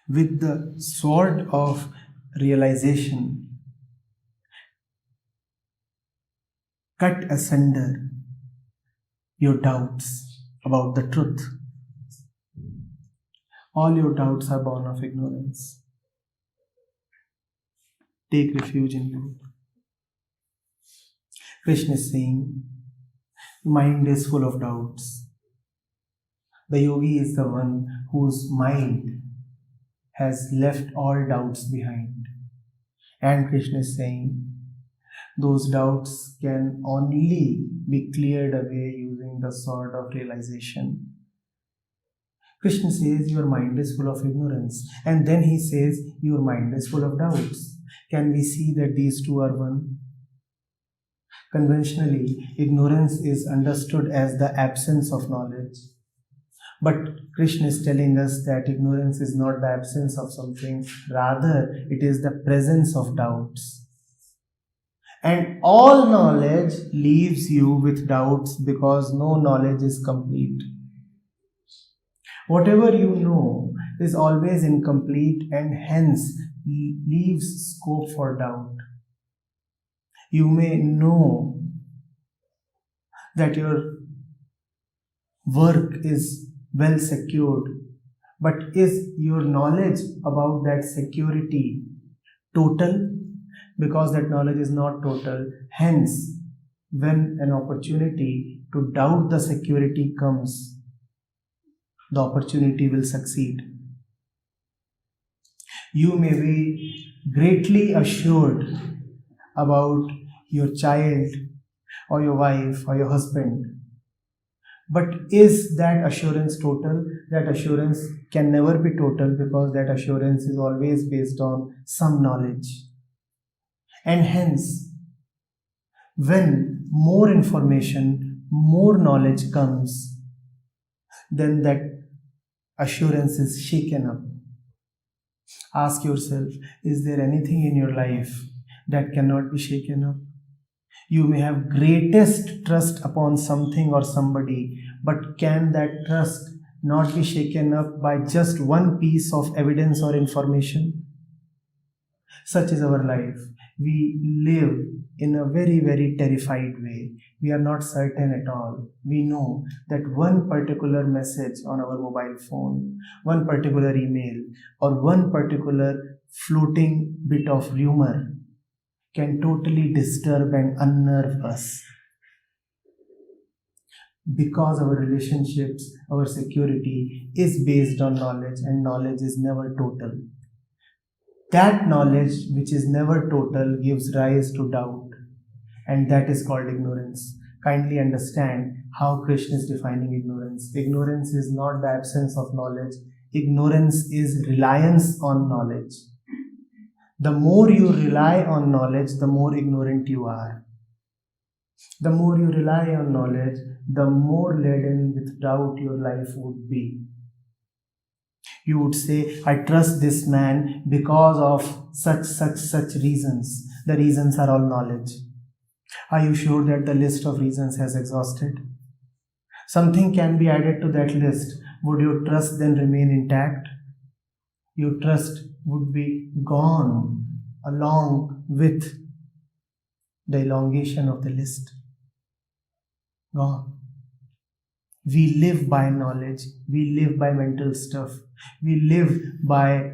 with the sword of realization, cut asunder your doubts about the truth. All your doubts are born of ignorance. Take refuge in them. Krishna is saying, mind is full of doubts. The yogi is the one whose mind has left all doubts behind. And Krishna is saying, those doubts can only be cleared away using the sword of realization. Krishna says your mind is full of ignorance, and then he says your mind is full of doubts. Can we see that these two are one? Conventionally, ignorance is understood as the absence of knowledge. But Krishna is telling us that ignorance is not the absence of something, rather, it is the presence of doubts. And all knowledge leaves you with doubts because no knowledge is complete. Whatever you know is always incomplete and hence leaves scope for doubt. You may know that your work is well secured, but is your knowledge about that security total? Because that knowledge is not total. Hence, when an opportunity to doubt the security comes, the opportunity will succeed. You may be greatly assured about your child or your wife or your husband. But is that assurance total? That assurance can never be total because that assurance is always based on some knowledge. And hence, when more information, more knowledge comes, then that assurance is shaken up. Ask yourself, is there anything in your life that cannot be shaken up? You may have greatest trust upon something or somebody, but can that trust not be shaken up by just one piece of evidence or information? Such is our life. We live in a very, very terrified way. We are not certain at all. We know that one particular message on our mobile phone, one particular email, or one particular floating bit of rumor can totally disturb and unnerve us. Because our relationships, our security is based on knowledge, and knowledge is never total. That knowledge which is never total gives rise to doubt, and that is called ignorance. Kindly understand how Krishna is defining ignorance. Ignorance is not the absence of knowledge. Ignorance is reliance on knowledge. The more you rely on knowledge, the more ignorant you are. The more you rely on knowledge, the more laden with doubt your life would be. You would say, I trust this man because of such reasons. The reasons are all knowledge. Are you sure that the list of reasons has exhausted? Something can be added to that list. Would your trust then remain intact? Your trust would be gone along with the elongation of the list. Gone. We live by knowledge. We live by mental stuff. We live by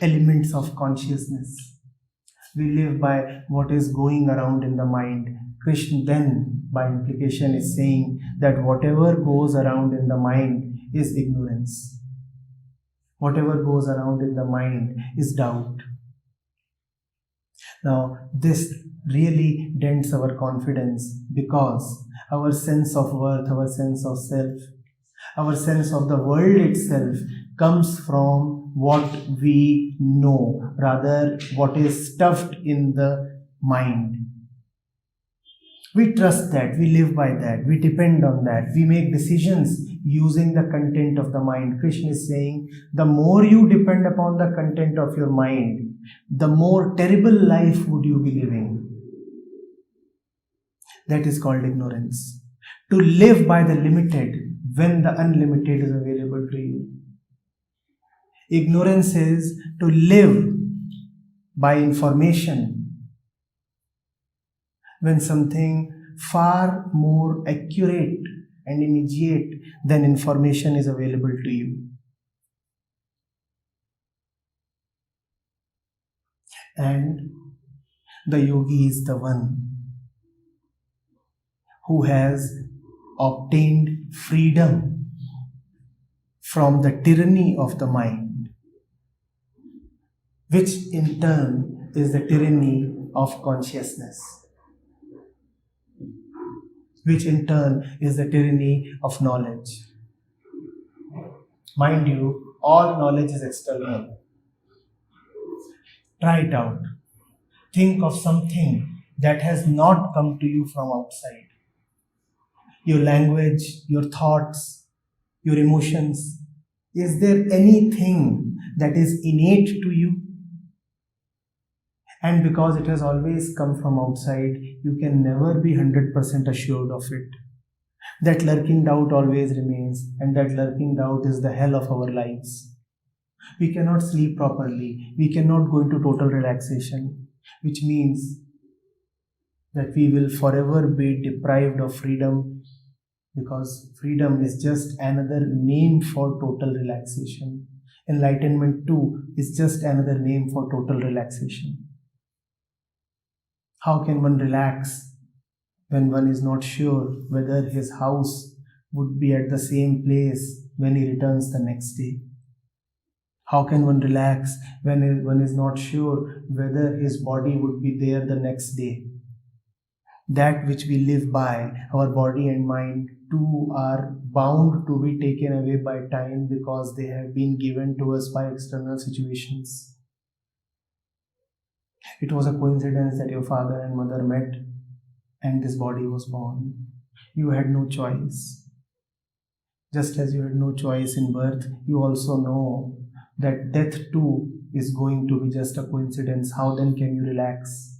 elements of consciousness. We live by what is going around in the mind. Krishna then, by implication, is saying that whatever goes around in the mind is ignorance. Whatever goes around in the mind is doubt. Now, this really dents our confidence because our sense of worth, our sense of self, our sense of the world itself comes from what we know, rather what is stuffed in the mind. We trust that, we live by that, we depend on that, we make decisions using the content of the mind. Krishna is saying, the more you depend upon the content of your mind, the more terrible life would you be living. That is called ignorance. To live by the limited when the unlimited is available to you. Ignorance is to live by information when something far more accurate and immediate than information is available to you. And the yogi is the one who has obtained freedom from the tyranny of the mind, which in turn is the tyranny of consciousness, which in turn is the tyranny of knowledge. Mind you, all knowledge is external. Try it out. Think of something that has not come to you from outside. Your language, your thoughts, your emotions. Is there anything that is innate to you? And because it has always come from outside, you can never be 100% assured of it. That lurking doubt always remains, and that lurking doubt is the hell of our lives. We cannot sleep properly. We cannot go into total relaxation, which means that we will forever be deprived of freedom, because freedom is just another name for total relaxation. Enlightenment too is just another name for total relaxation. How can one relax when one is not sure whether his house would be at the same place when he returns the next day? How can one relax when one is not sure whether his body would be there the next day? That which we live by, our body and mind too, are bound to be taken away by time because they have been given to us by external situations. It was a coincidence that your father and mother met and this body was born. You had no choice. Just as you had no choice in birth, you also know that death too is going to be just a coincidence. How then can you relax?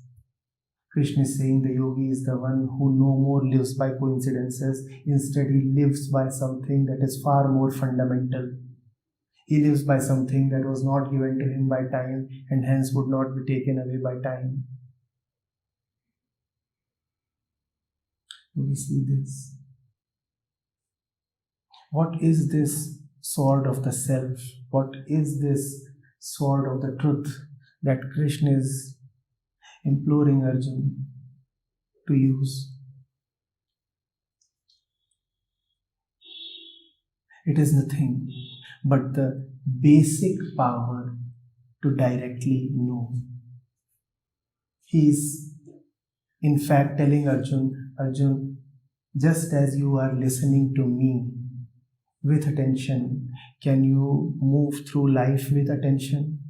Krishna is saying the yogi is the one who no more lives by coincidences. Instead, he lives by something that is far more fundamental. He lives by something that was not given to him by time and hence would not be taken away by time. Do we see this? What is this sword of the self? What is this sword of the truth that Krishna is imploring Arjun to use? It is nothing but the basic power to directly know. He is in fact telling Arjun, just as you are listening to me with attention, can you move through life with attention?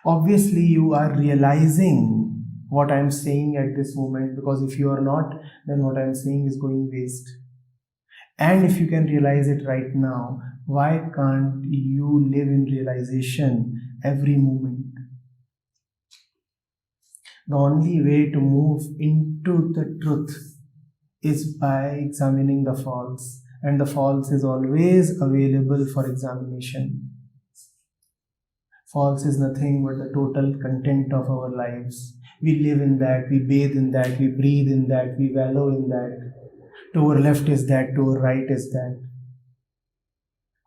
Obviously, you are realizing what I am saying at this moment, because if you are not, then what I am saying is going waste. And if you can realize it right now, why can't you live in realization every moment? The only way to move into the truth is by examining the false, and the false is always available for examination. False is nothing but the total content of our lives. We live in that, we bathe in that, we breathe in that, we wallow in that. To our left is that, to our right is that.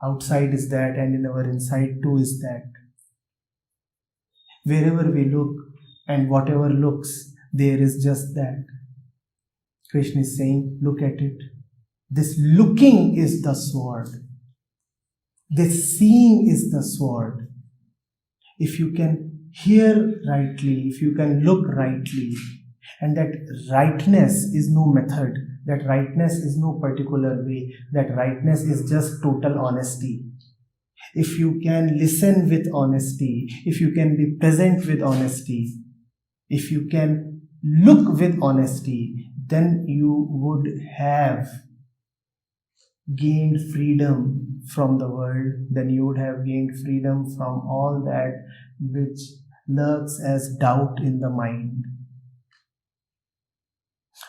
Outside is that, and in our inside too is that. Wherever we look and whatever looks, there is just that. Krishna is saying, look at it. This looking is the sword. This seeing is the sword. If you can hear rightly, if you can look rightly, and that rightness is no method, that rightness is no particular way, that rightness is just total honesty. If you can listen with honesty, if you can be present with honesty, if you can look with honesty, then you would have gained freedom from the world, then you would have gained freedom from all that which lurks as doubt in the mind.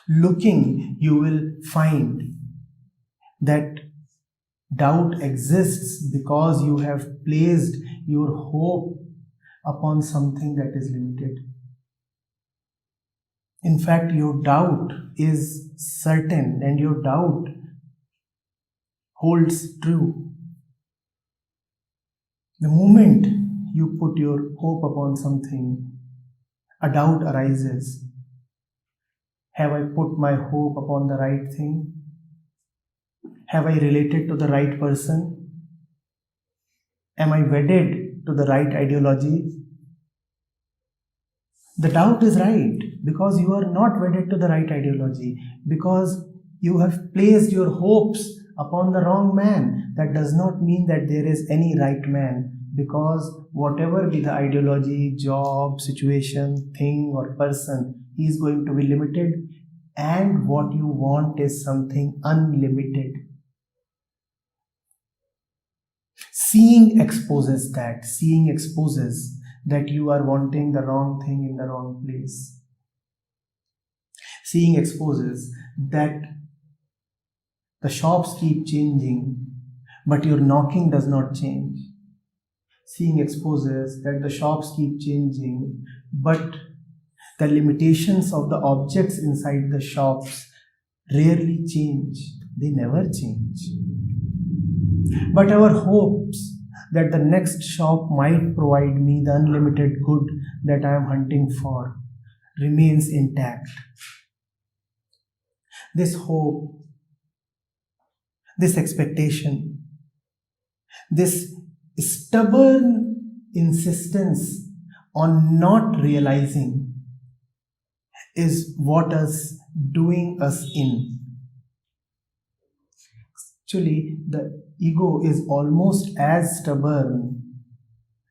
Looking, you will find that Doubt exists because you have placed your hope upon something that is limited. In fact, your doubt is certain and your doubt holds true. The moment you put your hope upon something, a doubt arises. Have I put my hope upon the right thing? Have I related to the right person? Am I wedded to the right ideology? The doubt is right because you are not wedded to the right ideology, because you have placed your hopes upon the wrong man. That does not mean that there is any right man, because whatever be the ideology, job, situation, thing or person, he is going to be limited, and what you want is something unlimited. Seeing exposes that you are wanting the wrong thing in the wrong place. Seeing exposes that the shops keep changing, but your knocking does not change. Seeing exposes that the shops keep changing, but the limitations of the objects inside the shops rarely change. They never change. But our hopes that the next shop might provide me the unlimited good that I am hunting for remains intact. This hope, this expectation, this stubborn insistence on not realizing is what is doing us in. Actually, the ego is almost as stubborn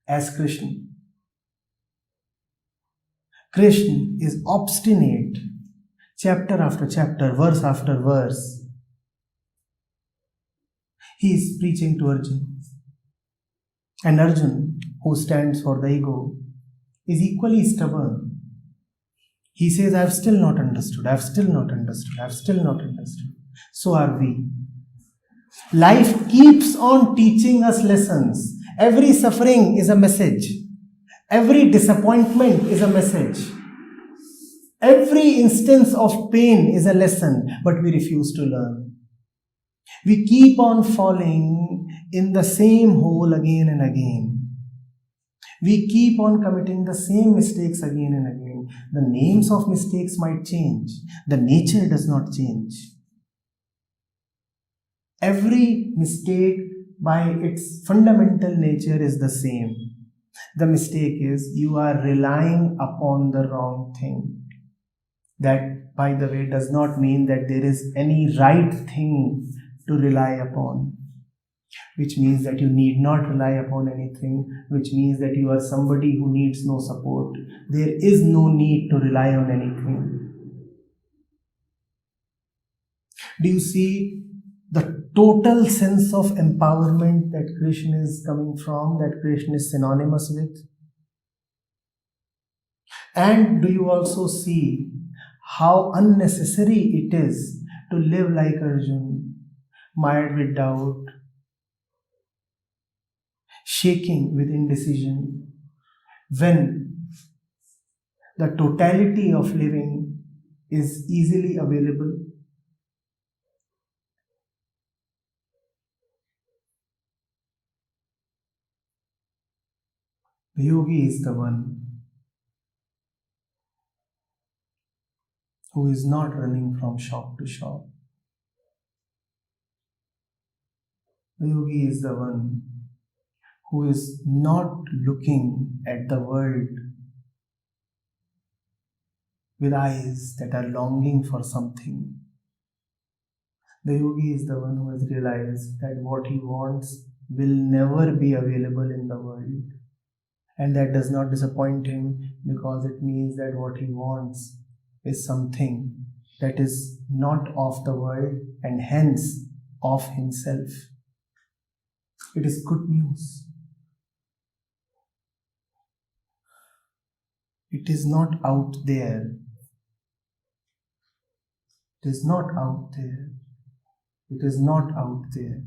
as Krishna. Krishna is obstinate, chapter after chapter, verse after verse. He is preaching to Arjun. And Arjun, who stands for the ego, is equally stubborn. He says, I have still not understood, I have still not understood, I have still not understood. So are we. Life keeps on teaching us lessons. Every suffering is a message. Every disappointment is a message. Every instance of pain is a lesson, but we refuse to learn. We keep on falling in the same hole again and again. We keep on committing the same mistakes again and again. The names of mistakes might change. The nature does not change. Every mistake by its fundamental nature is the same. The mistake is you are relying upon the wrong thing. That, by the way, does not mean that there is any right thing to rely upon, which means that you need not rely upon anything, which means that you are somebody who needs no support. There is no need to rely on anything. Do you see the total sense of empowerment that Krishna is coming from, that Krishna is synonymous with? And do you also see how unnecessary it is to live like Arjun, mired with doubt, shaking with indecision, when the totality of living is easily available? The yogi is the one who is not running from shop to shop. The yogi is the one who is not looking at the world with eyes that are longing for something. The yogi is the one who has realized that what he wants will never be available in the world. And that does not disappoint him, because it means that what he wants is something that is not of the world and hence of himself. It is good news. It is not out there. It is not out there. It is not out there.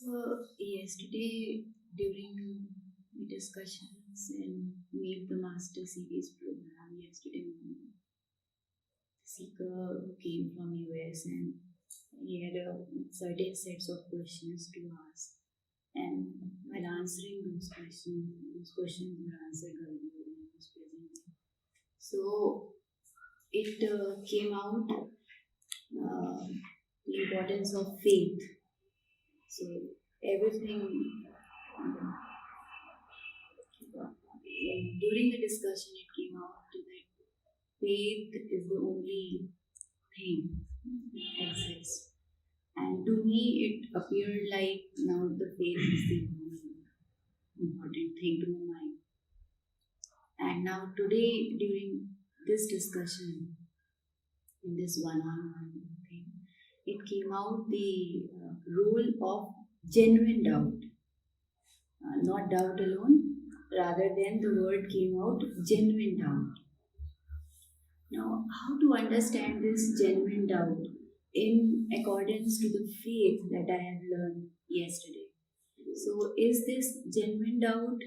So, yesterday during the discussions in Meet the Master series program, yesterday morning, the seeker who came from US and he had a certain sets of questions to ask. And while answering those questions were answered by you when I was present. So it came out the importance of faith. So everything during the discussion it came out that faith is the only thing that exists. And to me it appeared like now the faith is the only important thing to my mind. And now today during this discussion, in this one-on-one thing, it came out the role of genuine doubt. Not doubt alone, rather than the word came out genuine doubt. Now, how to understand this genuine doubt in accordance to the faith that I have learned yesterday? So, is this genuine doubt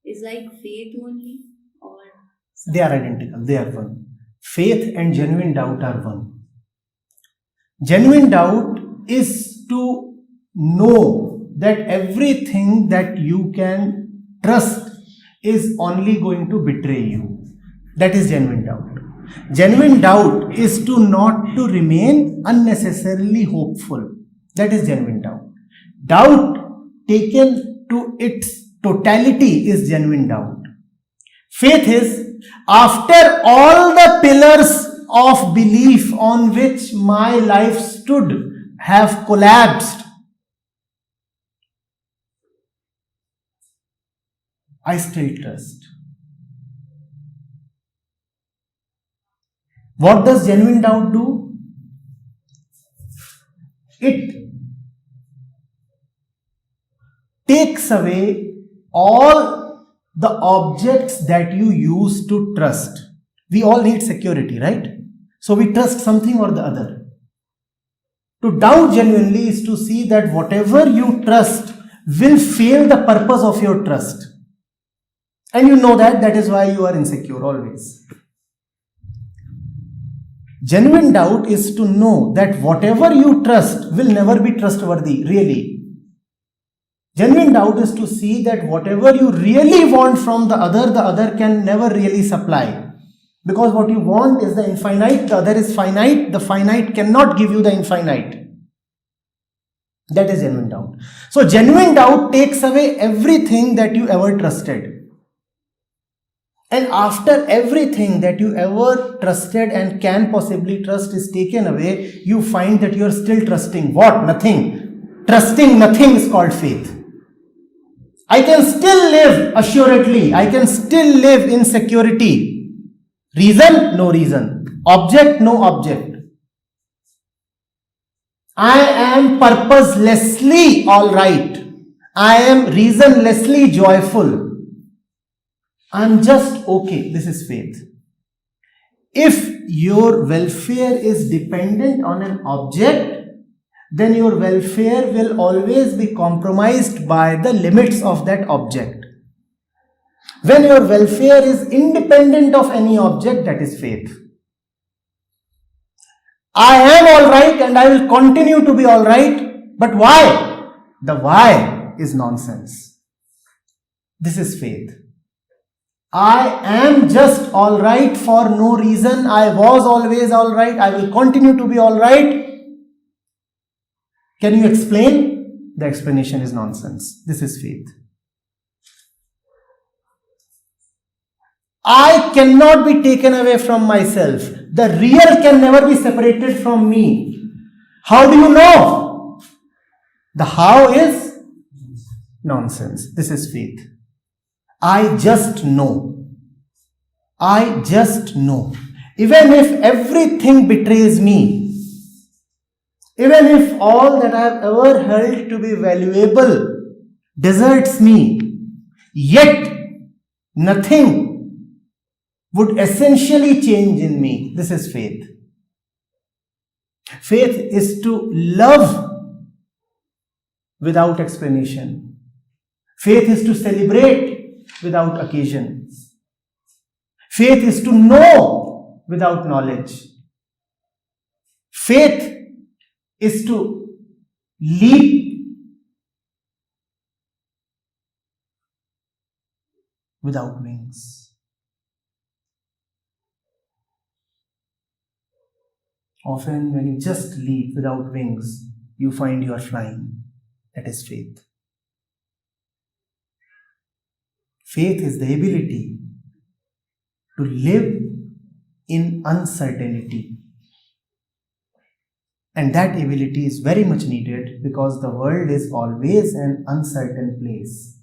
is like faith only, or They are identical, they are one. Faith and genuine doubt are one. Genuine doubt is to know that everything that you can trust is only going to betray you. That is genuine doubt. Genuine doubt is to not to remain unnecessarily hopeful. That is genuine doubt. Doubt taken to its totality is genuine doubt. Faith is after all the pillars of belief on which my life stood have collapsed, I still trust. What does genuine doubt do? It takes away all the objects that you use to trust. We all need security, right? So we trust something or the other. To doubt genuinely is to see that whatever you trust will fail the purpose of your trust. And you know that is why you are insecure always. Genuine doubt is to know that whatever you trust will never be trustworthy, really. Genuine doubt is to see that whatever you really want from the other can never really supply. Because what you want is the infinite, the other is finite, the finite cannot give you the infinite. That is genuine doubt. So genuine doubt takes away everything that you ever trusted. And after everything that you ever trusted and can possibly trust is taken away, you find that you are still trusting what? Nothing. Trusting nothing is called faith. I can still live assuredly. I can still live in security. Reason? No reason. Object? No object. I am purposelessly alright. I am reasonlessly joyful. I am just okay. This is faith. If your welfare is dependent on an object, then your welfare will always be compromised by the limits of that object. When your welfare is independent of any object, that is faith. I am alright and I will continue to be alright, but why? The why is nonsense. This is faith. I am just alright for no reason. I was always alright. I will continue to be alright. Can you explain? The explanation is nonsense. This is faith. I cannot be taken away from myself. The real can never be separated from me. How do you know? The how is nonsense. This is faith. I just know. I just know. Even if everything betrays me, even if all that I have ever held to be valuable deserts me, yet nothing would essentially change in me. This is faith. Faith is to love without explanation. Faith is to celebrate without occasion. Faith is to know without knowledge. Faith is to leap without wings. Often when you just leap without wings, you find you are flying. That is faith. Faith is the ability to live in uncertainty. And that ability is very much needed because the world is always an uncertain place.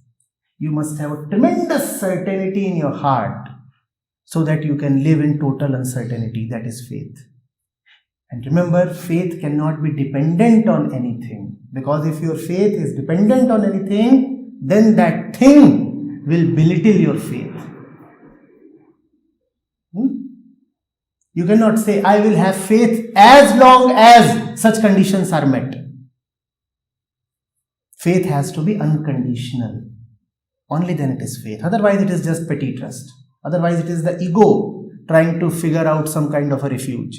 You must have a tremendous certainty in your heart so that you can live in total uncertainty. That is faith. And remember, faith cannot be dependent on anything. Because if your faith is dependent on anything, then that thing will belittle your faith. You cannot say, I will have faith as long as such conditions are met. Faith has to be unconditional. Only then it is faith. Otherwise it is just petty trust. Otherwise it is the ego trying to figure out some kind of a refuge.